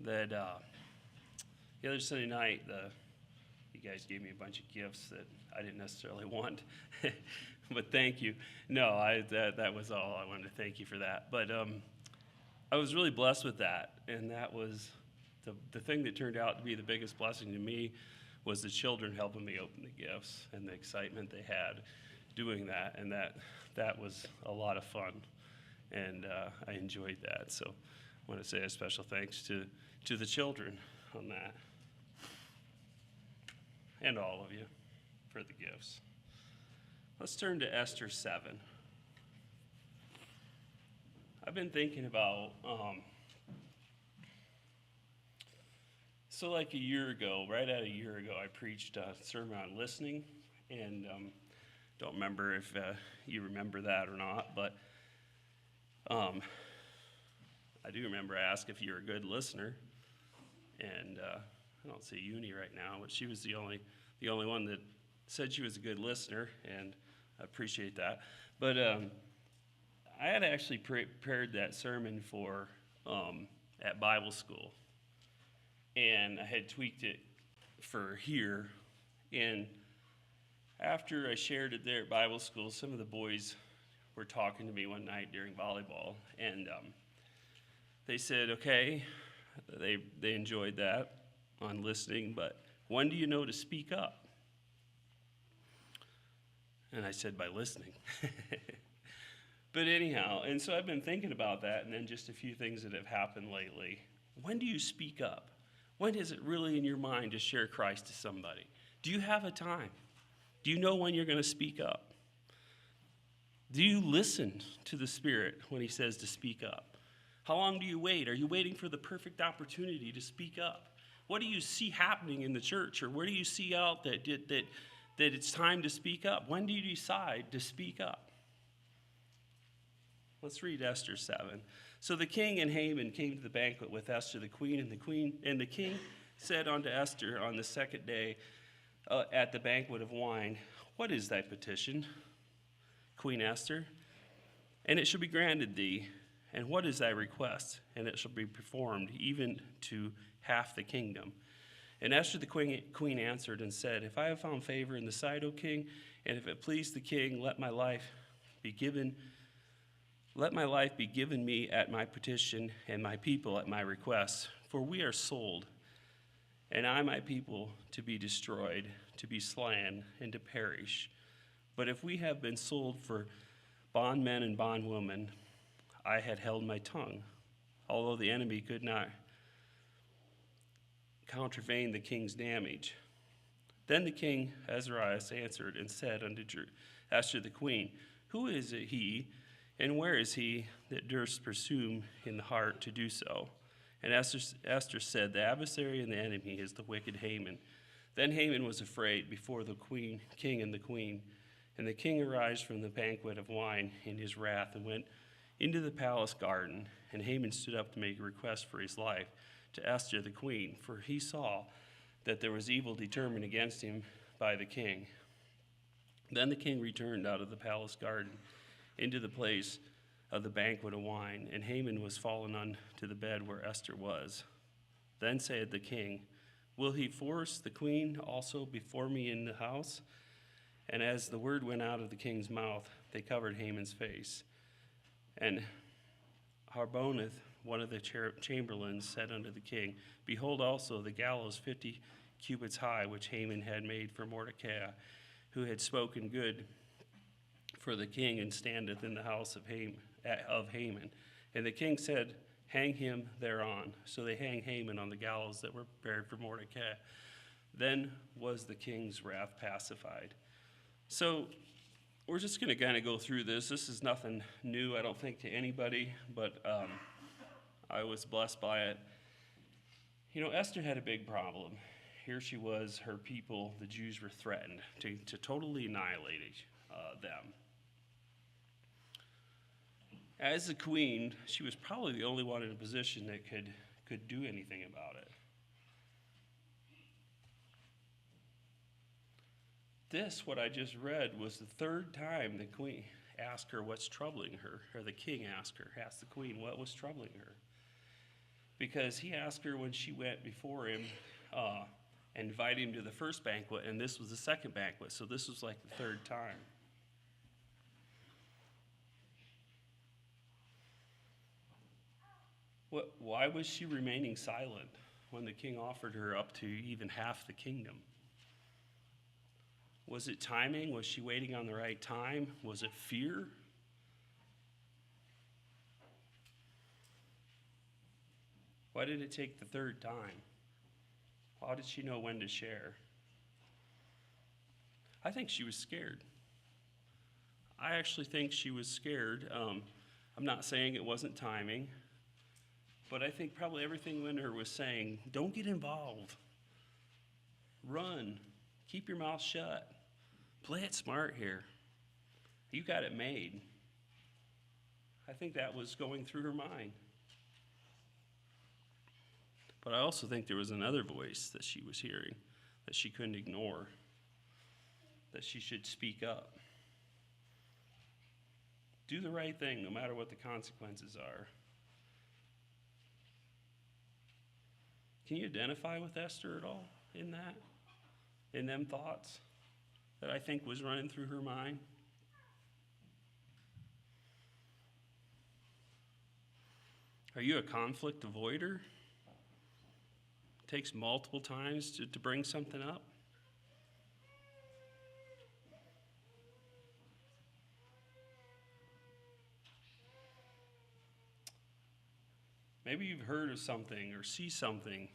that the other Sunday night, you guys gave me a bunch of gifts that I didn't necessarily want, but thank you. No, that was all. I wanted to thank you for that. But I was really blessed with that, and that was the thing that turned out to be the biggest blessing to me was the children helping me open the gifts and the excitement they had doing that, and that was a lot of fun, and I enjoyed that. So I want to say a special thanks to the children on that, and all of you for the gifts. Let's turn to Esther 7. I've been thinking about, so like a year ago, right at a year ago, I preached a sermon on listening, and don't remember if you remember that or not, but I do remember I asked if you're a good listener, and I don't see Uni right now, but she was the only one that said she was a good listener, and I appreciate that. But I had actually prepared that sermon for at Bible school, and I had tweaked it for here. And after I shared it there at Bible school, some of the boys were talking to me one night during volleyball, and they said, okay, they enjoyed that on listening, but when do you know to speak up? And I said, by listening. But anyhow, and so I've been thinking about that, and then just a few things that have happened lately. When do you speak up? When is it really in your mind to share Christ to somebody? Do you have a time? Do you know when you're going to speak up? Do you listen to the Spirit when he says to speak up? How long do you wait? Are you waiting for the perfect opportunity to speak up? What do you see happening in the church, or where do you see out that it's time to speak up? When do you decide to speak up? Let's read Esther 7. So the king and Haman came to the banquet with Esther the queen, and the king said unto Esther on the second day at the banquet of wine, what is thy petition, Queen Esther? And it shall be granted thee. And what is thy request? And it shall be performed, even to half the kingdom. And Esther the queen answered and said, if I have found favor in the sight, O king, and if it please the king, let my life be given me at my petition, and my people at my request. For we are sold, and I my people to be destroyed, to be slain, and to perish. But if we have been sold for bondmen and bondwomen, I had held my tongue, although the enemy could not countervail the king's damage. Then the king Ahasuerus answered and said unto Esther the queen, who is it he, and where is he that durst presume in the heart to do so? And Esther said, the adversary and the enemy is the wicked Haman. Then Haman was afraid before the king and the queen. And the king arose from the banquet of wine in his wrath and went into the palace garden. And Haman stood up to make a request for his life to Esther the queen, for he saw that there was evil determined against him by the king. Then the king returned out of the palace garden into the place of the banquet of wine, and Haman was fallen unto the bed where Esther was. Then said the king, will he force the queen also before me in the house? And as the word went out of the king's mouth, they covered Haman's face. And Harbonith, one of the chamberlains, said unto the king, behold also the gallows 50 cubits high, which Haman had made for Mordecai, who had spoken good for the king, and standeth in the house of Haman. And the king said, hang him thereon. So they hang Haman on the gallows that were prepared for Mordecai. Then was the king's wrath pacified. So we're just going to kind of go through this. This is nothing new, I don't think, to anybody, but I was blessed by it. You know, Esther had a big problem. Here she was, her people, the Jews, were threatened to totally annihilate them. As the queen, she was probably the only one in a position that could do anything about it. This, what I just read, was the third time the queen asked her what's troubling her, or the king asked the queen what was troubling her. because he asked her when she went before him and invited him to the first banquet, and this was the second banquet, so this was like the third time. Why was she remaining silent when the king offered her up to even half the kingdom? Was it timing? Was she waiting on the right time? Was it fear? Why did it take the third time? How did she know when to share? I think she was scared. I actually think she was scared. I'm not saying it wasn't timing, but I think probably everything in her was saying, don't get involved. Run. Keep your mouth shut. Play it smart here. You got it made. I think that was going through her mind. But I also think there was another voice that she was hearing that she couldn't ignore, that she should speak up. Do the right thing no matter what the consequences are. Can you identify with Esther at all in that? In them thoughts that I think was running through her mind? Are you a conflict avoider? Takes multiple times to bring something up? Maybe you've heard of something or see something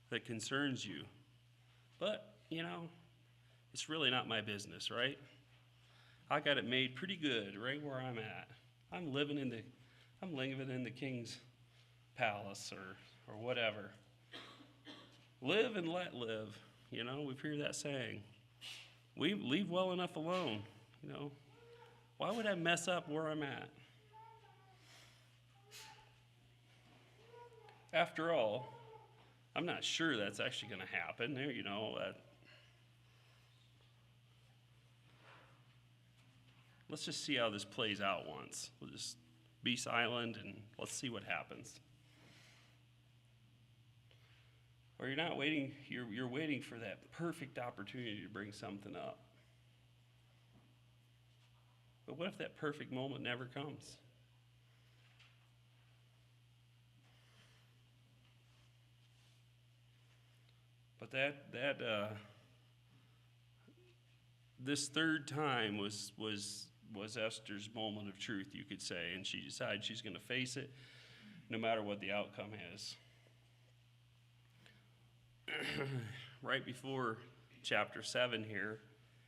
that concerns you, but, it's really not my business, right? I got it made pretty good right where I'm at. I'm living in the king's palace or whatever. Live and let live. We've heard that saying. We leave well enough alone. Why would I mess up where I'm at? After all, I'm not sure that's actually going to happen. Let's just see how this plays out once. We'll just be silent and let's see what happens. Or you're not waiting, you're waiting for that perfect opportunity to bring something up. But what if that perfect moment never comes? But this third time was Esther's moment of truth, you could say, and she decided she's going to face it no matter what the outcome is. Right before chapter 7 here,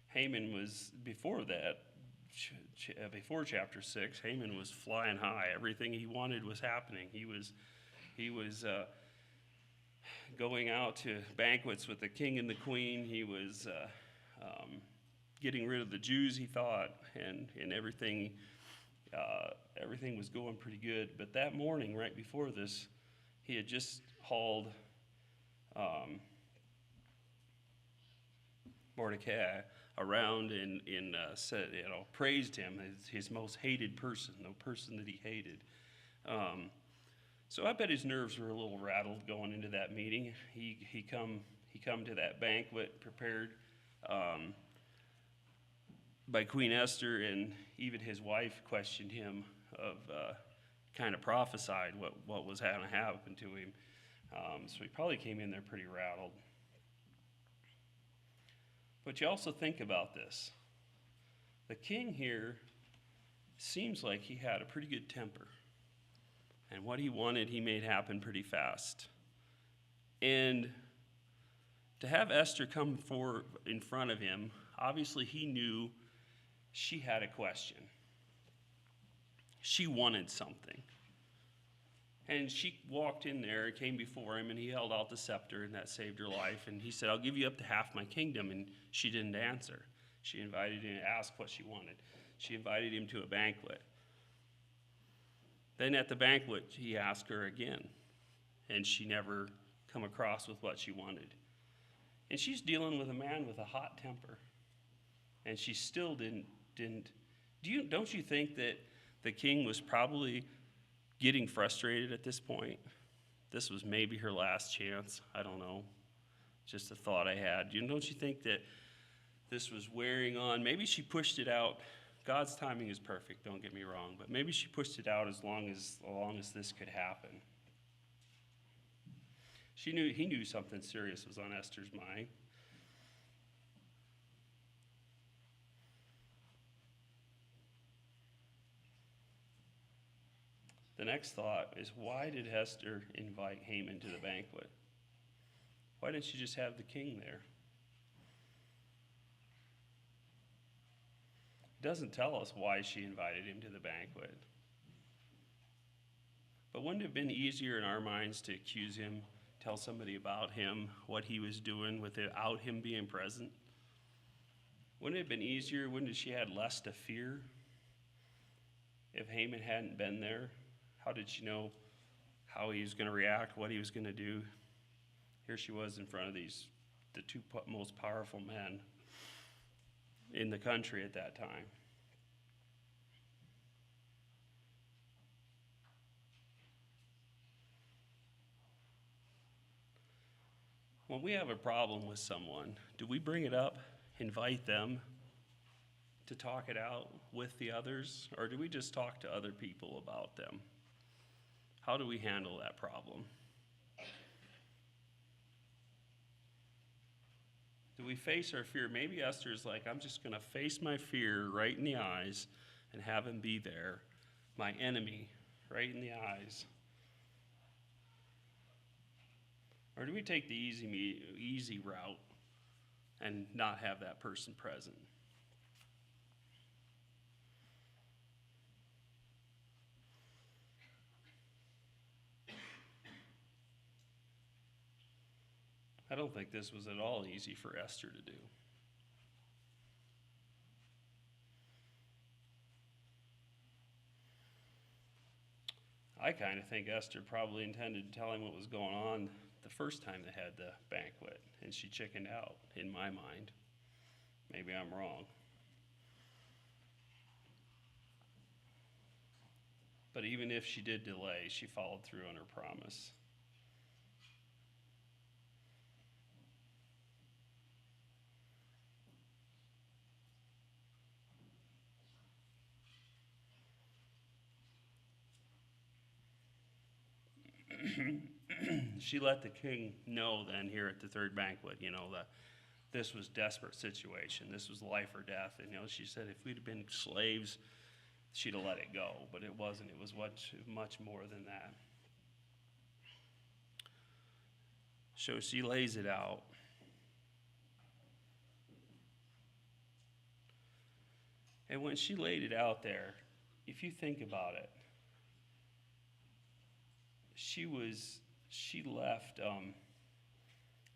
Haman was, before chapter 6, Haman was flying high. Everything he wanted was happening. He was going out to banquets with the king and the queen. He was getting rid of the Jews, he thought, and everything was going pretty good. But that morning, right before this, he had just hauled Mordecai around and said, praised him as his most hated person, the person that he hated. So I bet his nerves were a little rattled going into that meeting. He come to that banquet prepared by Queen Esther, and even his wife questioned him kind of prophesied what was going to happen to him. So he probably came in there pretty rattled. But you also think about this. The king here seems like he had a pretty good temper. And what he wanted, he made happen pretty fast. And to have Esther come in front of him, obviously he knew she had a question. She wanted something. And she walked in there, came before him, and he held out the scepter, and that saved her life. And he said, I'll give you up to half my kingdom. And she didn't answer. She invited him to ask what she wanted. She invited him to a banquet. Then at the banquet, he asked her again, and she never come across with what she wanted. And she's dealing with a man with a hot temper, and she still didn't. Don't you think that the king was probably getting frustrated at this point? this was maybe her last chance. I don't know. Just a thought I had. Don't you think that this was wearing on? Maybe she pushed it out. God's timing is perfect, don't get me wrong, but maybe she pushed it out as long as this could happen. He knew something serious was on Esther's mind. The next thought is, why did Esther invite Haman to the banquet? Why didn't she just have the king there? It doesn't tell us why she invited him to the banquet. But wouldn't it have been easier in our minds to accuse him, tell somebody about him, what he was doing without him being present? Wouldn't it have been easier? Wouldn't she had less to fear if Haman hadn't been there? How did she know how he was going to react, what he was going to do? Here she was in front of the two most powerful men in the country at that time. When we have a problem with someone, do we bring it up, invite them to talk it out with the others, or do we just talk to other people about them? How do we handle that problem? Do we face our fear? Maybe Esther's like, I'm just going to face my fear right in the eyes and have him be there, my enemy, right in the eyes. Or do we take the easy route and not have that person present? I don't think this was at all easy for Esther to do. I kind of think Esther probably intended to tell him what was going on the first time they had the banquet, and she chickened out, in my mind. Maybe I'm wrong. But even if she did delay, she followed through on her promise. She let the king know then here at the third banquet, that this was a desperate situation. This was life or death. And, she said if we'd have been slaves, she'd have let it go. But it wasn't. It was much more than that. So she lays it out. And when she laid it out there, if you think about it, she left,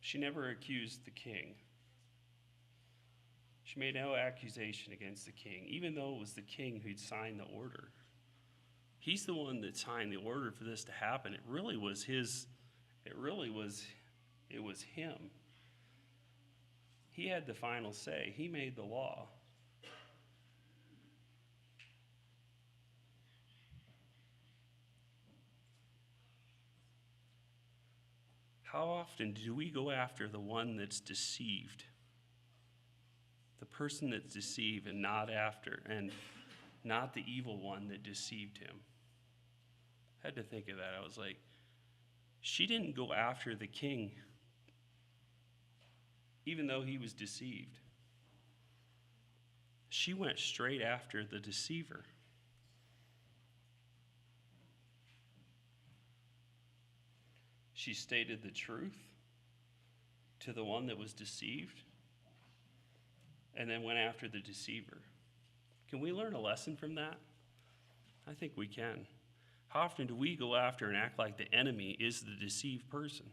she never accused the king. She made no accusation against the king, even though it was the king who'd signed the order. He's the one that signed the order for this to happen. It was him. He had the final say. He made the law. How often do we go after the one that's deceived? The person that's deceived and not the evil one that deceived him. I had to think of that. I was like, she didn't go after the king even though he was deceived. She went straight after the deceiver. She stated the truth to the one that was deceived and then went after the deceiver. Can we learn a lesson from that? I think we can. How often do we go after and act like the enemy is the deceived person?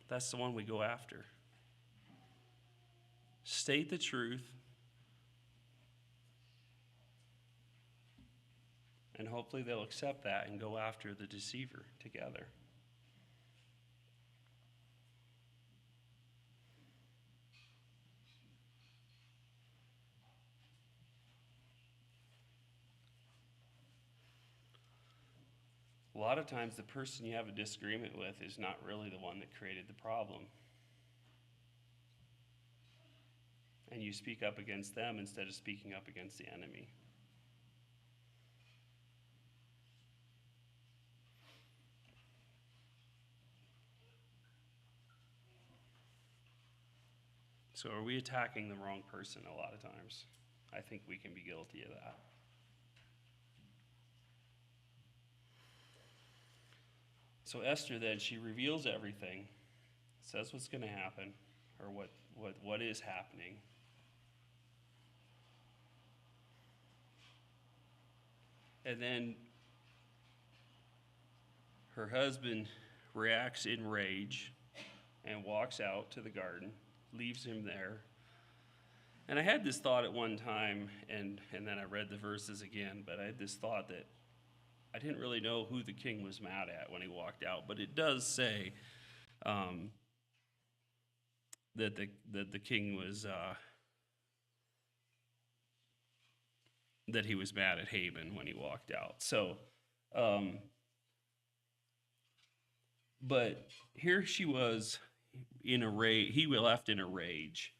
That's the one we go after. State the truth and hopefully they'll accept that and go after the deceiver together. lot of times the person you have a disagreement with is not really the one that created the problem. And you speak up against them instead of speaking up against the enemy. So are we attacking the wrong person a lot of times? I think we can be guilty of that. So Esther then, she reveals everything, says what's going to happen, or what is happening. And then her husband reacts in rage and walks out to the garden, leaves him there. And I had this thought at one time, and then I read the verses again, but I had this thought that I didn't really know who the king was mad at when he walked out, but it does say that the king was that he was mad at Haman when he walked out. So, but here she was in a rage. He left in a rage,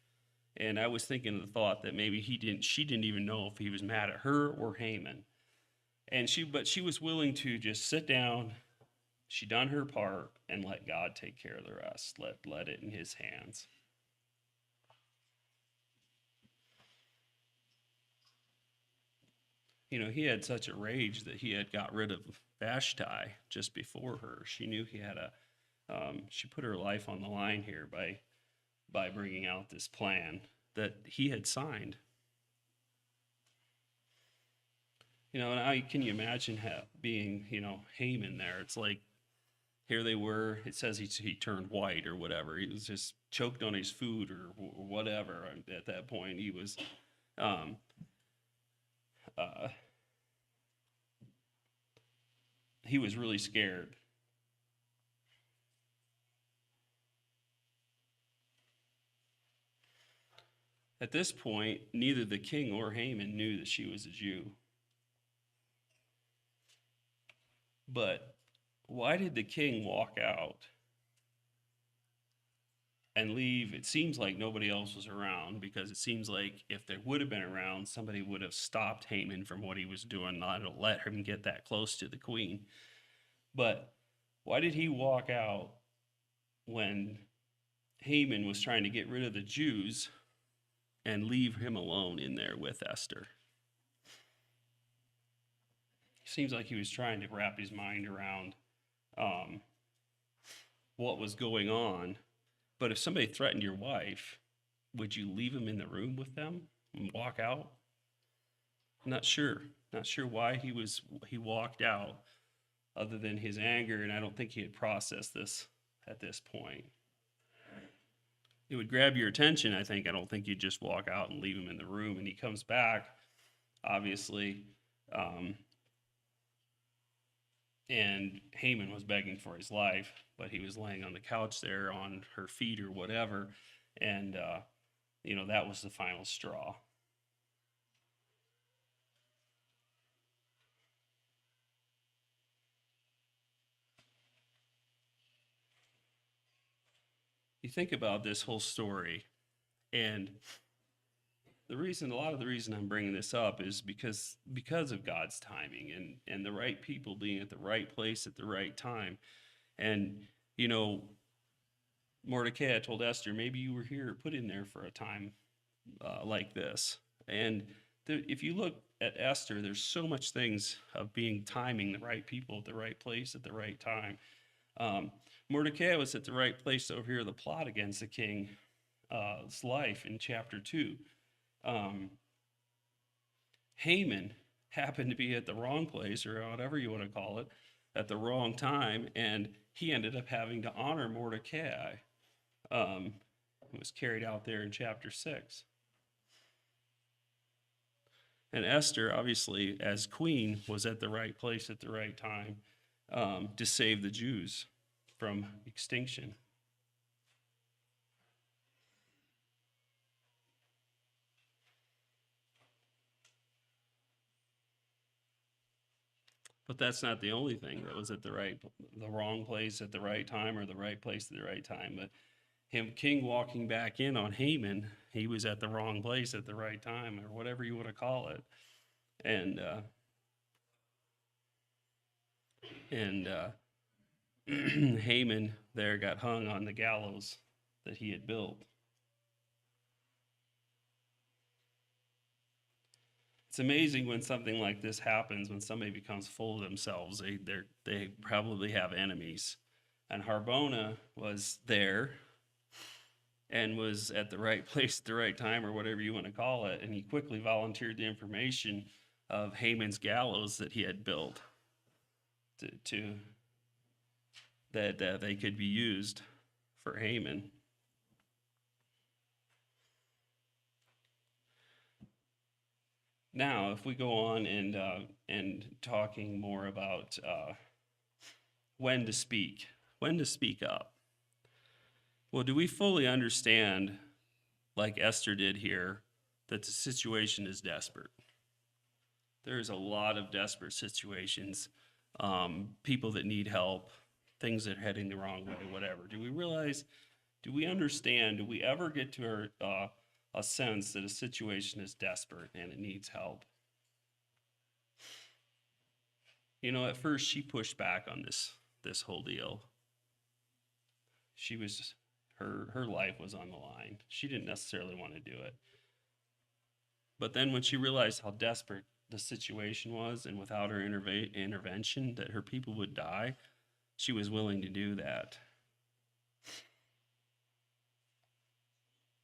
and I was thinking of the thought that maybe she didn't even know if he was mad at her or Haman. But she was willing to just sit down. She done her part and let God take care of the rest. Let it in his hands. He had such a rage that he had got rid of Vashti just before her. She knew he had she put her life on the line here by bringing out this plan that he had signed. And can you imagine being, Haman there? It's like, here they were. It says he turned white or whatever. He was just choked on his food or whatever. At that point, he was, he was really scared. At this point, neither the king or Haman knew that she was a Jew. But why did the king walk out and leave? It seems like nobody else was around, because it seems like if there would have been around, somebody would have stopped Haman from what he was doing, not to let him get that close to the queen. But why did he walk out when Haman was trying to get rid of the Jews and leave him alone in there with Esther? Seems like he was trying to wrap his mind around what was going on. But if somebody threatened your wife, would you leave him in the room with them and walk out? Not sure why he walked out, other than his anger, and I don't think he had processed this at this point. It would grab your attention, I think. I don't think you'd just walk out and leave him in the room. And he comes back, obviously, and Haman was begging for his life, but he was laying on the couch there on her feet or whatever, and that was the final straw. You think about this whole story, and a lot of the reason I'm bringing this up is because of God's timing and the right people being at the right place at the right time. And, Mordecai told Esther, maybe you were here, put in there for a time like this. And if you look at Esther, there's so much things of being timing the right people at the right place at the right time. Mordecai was at the right place to overhear the plot against the king's life in chapter 2. Haman happened to be at the wrong place, or whatever you want to call it, at the wrong time, and he ended up having to honor Mordecai. It was carried out there in chapter 6. And Esther, obviously, as queen, was at the right place at the right time to save the Jews from extinction. But that's not the only thing that was at the wrong place at the right time, or the right place at the right time. But King walking back in on Haman, he was at the wrong place at the right time, or whatever you want to call it. And and Haman there got hung on the gallows that he had built. It's amazing when something like this happens, when somebody becomes full of themselves. They probably have enemies. And Harbona was there and was at the right place at the right time, or whatever you want to call it. And he quickly volunteered the information of Haman's gallows that he had built to that they could be used for Haman. Now, if we go on and talking more about when to speak up. Well, do we fully understand, like Esther did here, that the situation is desperate? There's a lot of desperate situations, people that need help, things that are heading the wrong way, whatever. Do we realize? Do we understand? Do we ever get to a sense that a situation is desperate and it needs help? You know, at first she pushed back on this whole deal. She was her life was on the line. She didn't necessarily want to do it. But then when she realized how desperate the situation was, and without her intervention that her people would die, she was willing to do that.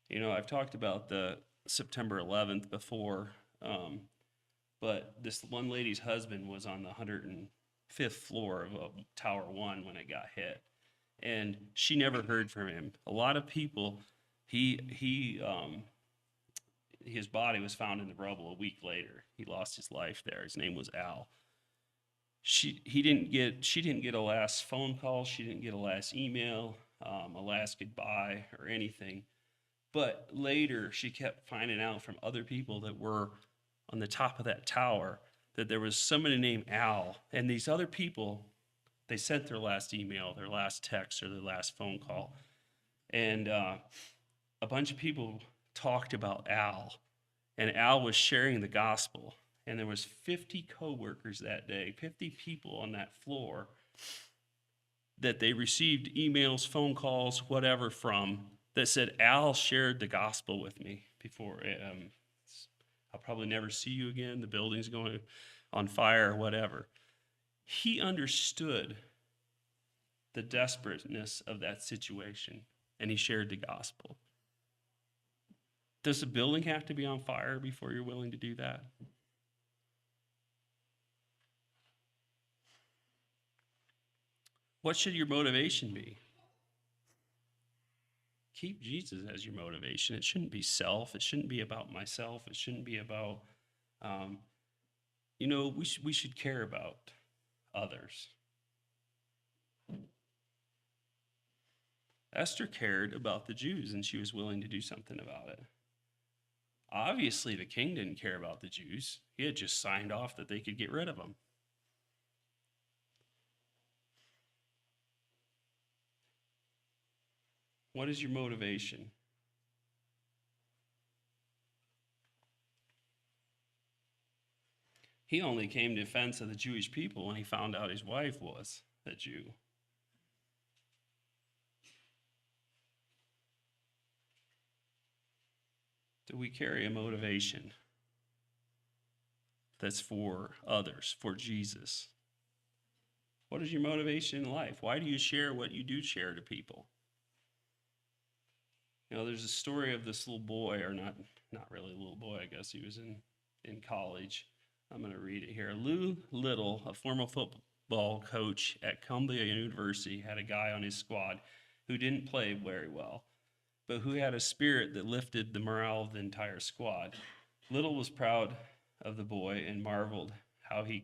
You know, I've talked about the September 11th before, but this one lady's husband was on the 105th floor of Tower 1 when it got hit, and she never heard from him. A lot of people, his body was found in the rubble a week later. He lost his life there. His name was Al. She didn't get a last phone call. She didn't get a last email, a last goodbye, or anything. But later, she kept finding out from other people that were on the top of that tower that there was somebody named Al. And these other people, they sent their last email, their last text, or their last phone call. And a bunch of people talked about Al. And Al was sharing the gospel. And there was 50 co-workers that day, 50 people on that floor that they received emails, phone calls, whatever from, that said, Al shared the gospel with me before. I'll probably never see you again. The building's going on fire, whatever. He understood the desperateness of that situation, and he shared the gospel. Does the building have to be on fire before you're willing to do that? What should your motivation be? Keep Jesus as your motivation. It shouldn't be self. It shouldn't be about myself. It shouldn't be about, we should care about others. Esther cared about the Jews, and she was willing to do something about it. Obviously, the king didn't care about the Jews. He had just signed off that they could get rid of them. What is your motivation? He only came to defense of the Jewish people when he found out his wife was a Jew. Do we carry a motivation that's for others, for Jesus? What is your motivation in life? Why do you share what you do share to people? You know, there's a story of this little boy, or not really a little boy, I guess he was in college. I'm going to read it here. Lou Little, a former football coach at Columbia University, had a guy on his squad who didn't play very well, but who had a spirit that lifted the morale of the entire squad. Little was proud of the boy and marveled how he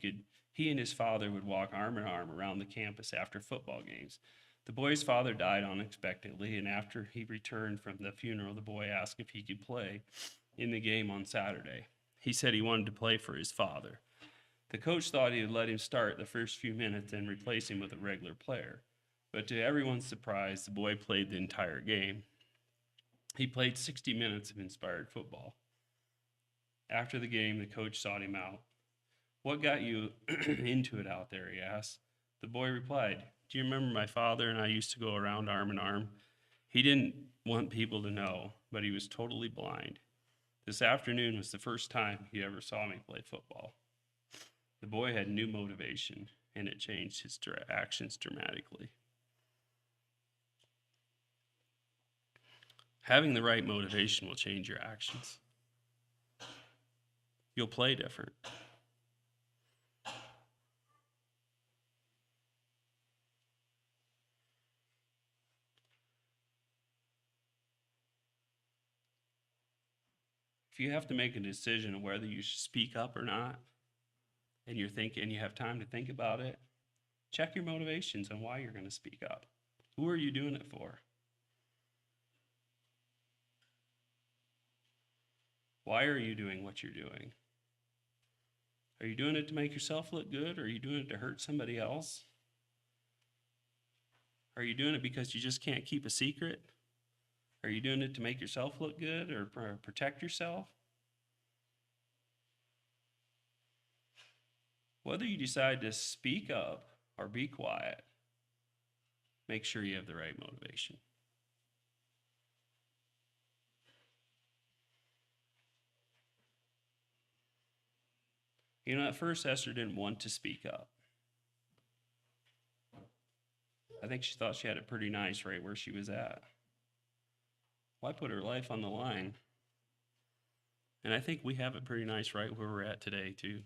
and his father would walk arm in arm around the campus after football games. The boy's father died unexpectedly, and after he returned from the funeral, the boy asked if he could play in the game on Saturday. He said he wanted to play for his father. The coach thought he would let him start the first few minutes and replace him with a regular player. But to everyone's surprise, the boy played the entire game. He played 60 minutes of inspired football. After the game, the coach sought him out. "What got you into it out there?" he asked. The boy replied, "Do you remember my father and I used to go around arm in arm? He didn't want people to know, but he was totally blind. This afternoon was the first time he ever saw me play football." The boy had new motivation, and it changed his actions dramatically. Having the right motivation will change your actions. You'll play different. If you have to make a decision of whether you should speak up or not, and you have time to think about it, check your motivations on why you're going to speak up. Who are you doing it for? Why are you doing what you're doing? Are you doing it to make yourself look good, or are you doing it to hurt somebody else? Are you doing it because you just can't keep a secret? Are you doing it to make yourself look good or protect yourself? Whether you decide to speak up or be quiet, make sure you have the right motivation. You know, at first Esther didn't want to speak up. I think she thought she had it pretty nice right where she was at. Why put her life on the line? And I think we have it pretty nice right where we're at today, too.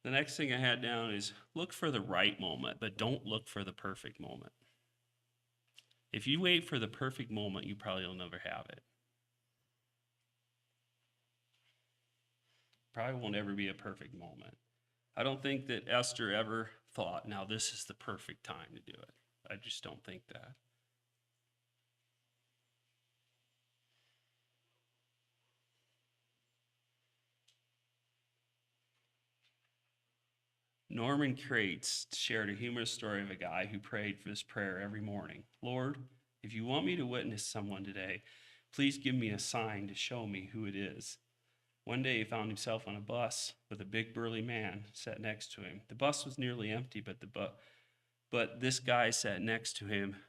The next thing I had down is look for the right moment, but don't look for the perfect moment. If you wait for the perfect moment, you probably will never have it. Probably won't ever be a perfect moment. I don't think that Esther ever thought, now this is the perfect time to do it. I just don't think that. Norman Crates shared a humorous story of a guy who prayed for this prayer every morning. "Lord, if you want me to witness someone today, please give me a sign to show me who it is." One day he found himself on a bus with a big burly man sat next to him. The bus was nearly empty, but this guy sat next to him,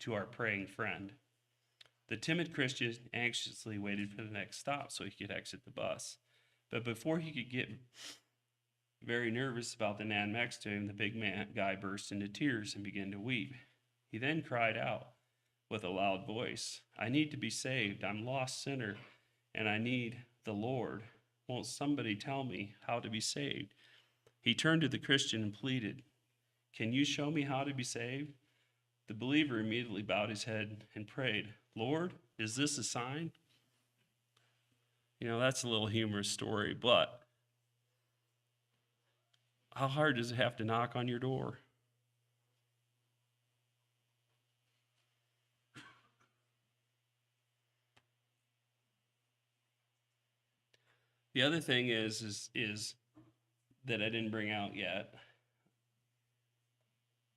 to our praying friend. The timid Christian anxiously waited for the next stop so he could exit the bus. But before he could get very nervous about the man next to him, the big guy burst into tears and began to weep. He then cried out with a loud voice, "I need to be saved. I'm a lost sinner, and I need the Lord. Won't somebody tell me how to be saved?" He turned to the Christian and pleaded, "Can you show me how to be saved?" The believer immediately bowed his head and prayed, "Lord, is this a sign?" You know, that's a little humorous story, but how hard does it have to knock on your door? The other thing is that I didn't bring out yet.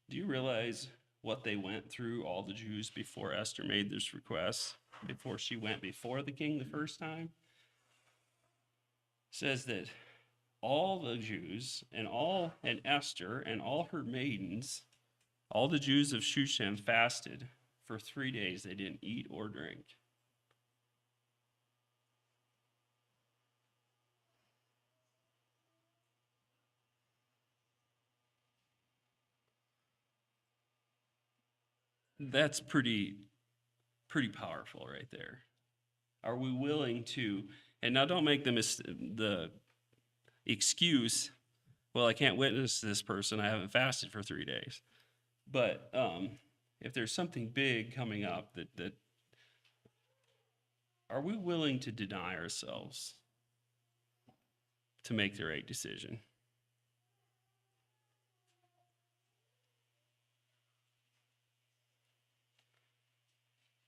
Do you realize what they went through, all the Jews, before Esther made this request, before she went before the king the first time? It says that all the Jews and Esther and all her maidens, all the Jews of Shushan fasted for 3 days. They didn't eat or drink. That's pretty powerful right there. Are we willing to? And now don't make the excuse, well, I can't witness this person. I haven't fasted for 3 days. But if there's something big coming up, that are we willing to deny ourselves to make the right decision?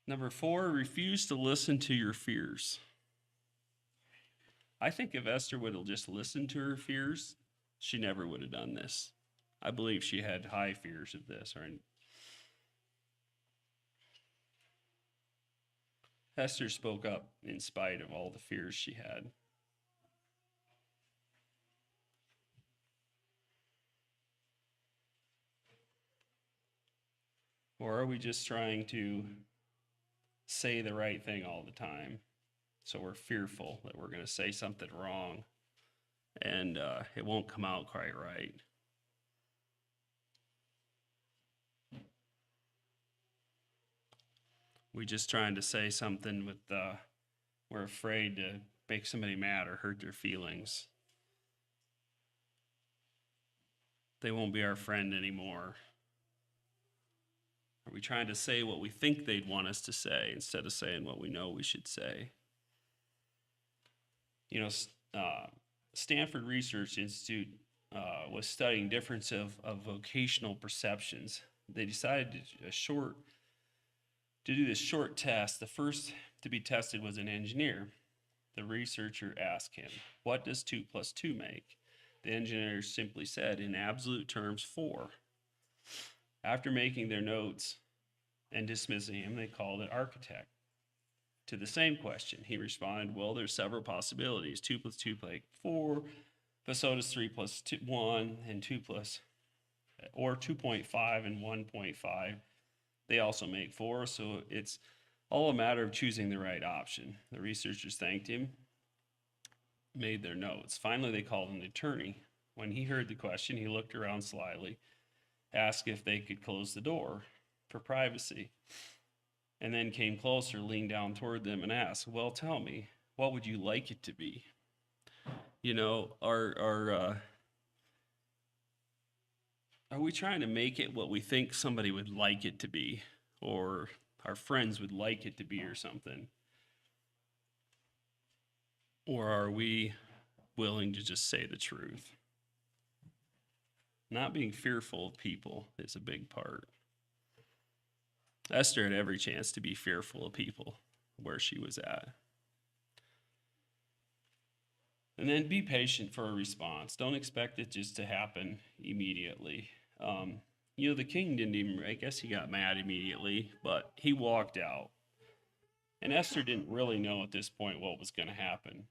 Number 4, refuse to listen to your fears. I think if Esther would have just listened to her fears, she never would have done this. I believe she had high fears of this. Or Esther spoke up in spite of all the fears she had. Or are we just trying to say the right thing all the time? So we're fearful that we're going to say something wrong and it won't come out quite right. We just trying to say something with we're afraid to make somebody mad or hurt their feelings. They won't be our friend anymore. Are we trying to say what we think they'd want us to say instead of saying what we know we should say? You know, Stanford Research Institute was studying difference of vocational perceptions. They decided to do this short test. The first to be tested was an engineer. The researcher asked him, "What does 2 plus 2 make?" The engineer simply said, in absolute terms, 4. After making their notes and dismissing him, they called an architect. To the same question, he responded, "Well, there's several possibilities. 2 plus 2 make 4, but so does 3 plus 2, 1, and 2 plus, or 2.5 and 1.5. They also make 4, so it's all a matter of choosing the right option." The researchers thanked him, made their notes. Finally, they called an attorney. When he heard the question, he looked around slyly, asked if they could close the door for privacy, and then came closer, leaned down toward them, and asked, "Well, tell me, what would you like it to be?" You know, are we trying to make it what we think somebody would like it to be, or our friends would like it to be, or something? Or are we willing to just say the truth? Not being fearful of people is a big part. Esther had every chance to be fearful of people where she was at. And then be patient for a response. Don't expect it just to happen immediately. The king didn't even, I guess he got mad immediately, but he walked out. And Esther didn't really know at this point what was going to happen.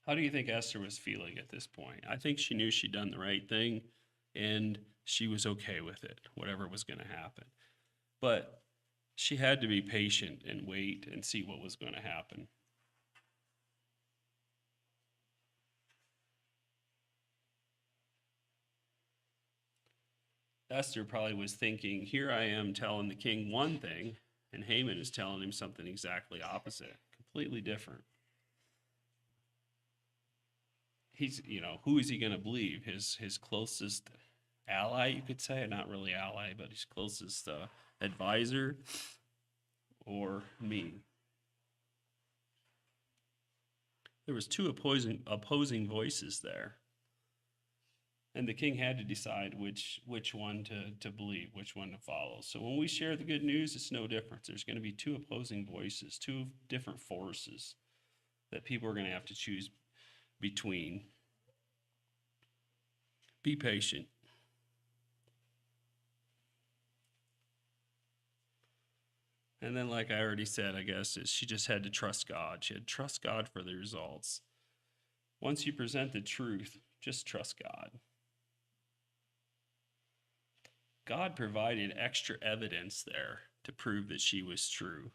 How do you think Esther was feeling at this point? I think she knew she'd done the right thing and she was okay with it, whatever was going to happen. But she had to be patient and wait and see what was going to happen. Esther probably was thinking, here I am telling the king one thing, and Haman is telling him something exactly opposite, completely different. Who is he going to believe? His closest ally, you could say, not really ally, but his closest advisor, or me? There was two opposing voices there, and the king had to decide which one to believe, which one to follow. So when we share the good news, it's no different. There's going to be two opposing voices, two different forces that people are going to have to choose between. Be patient. And then, like I already said, I guess, she just had to trust God. She had to trust God for the results. Once you present the truth, just trust God. God provided extra evidence there to prove that she was true.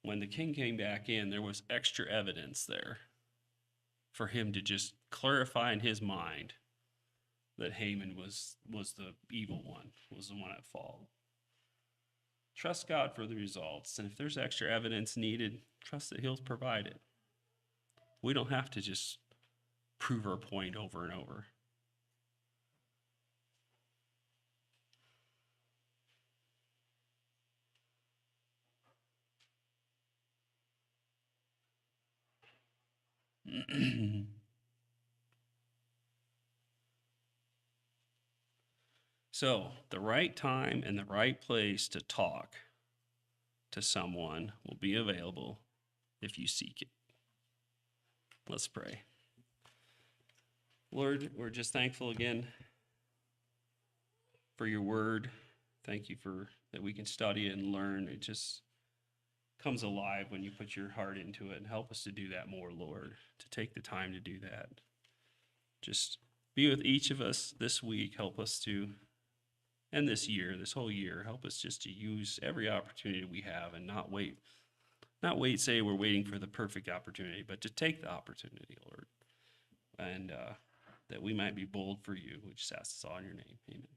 When the king came back in, there was extra evidence there for him to just clarify in his mind that Haman was the evil one, was the one at fault. Trust God for the results, and if there's extra evidence needed, trust that he'll provide it. We don't have to just prove our point over and over. So, the right time and the right place to talk. to someone will be available if you seek it. Let's pray. Lord, we're just thankful again for your word. Thank you for that we can study it and learn. It just comes alive when you put your heart into it, and help us to do that more, Lord, to take the time to do that. Just be with each of us this week. Help us to, and this year, this whole year, help us just to use every opportunity we have and not wait, say we're waiting for the perfect opportunity, but to take the opportunity, Lord, and that we might be bold for you. We just ask this all in your name. Amen.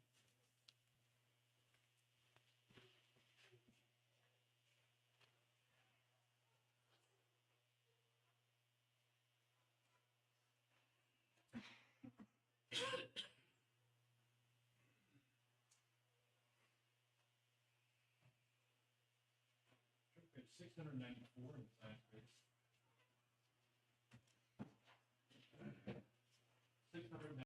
Page 694.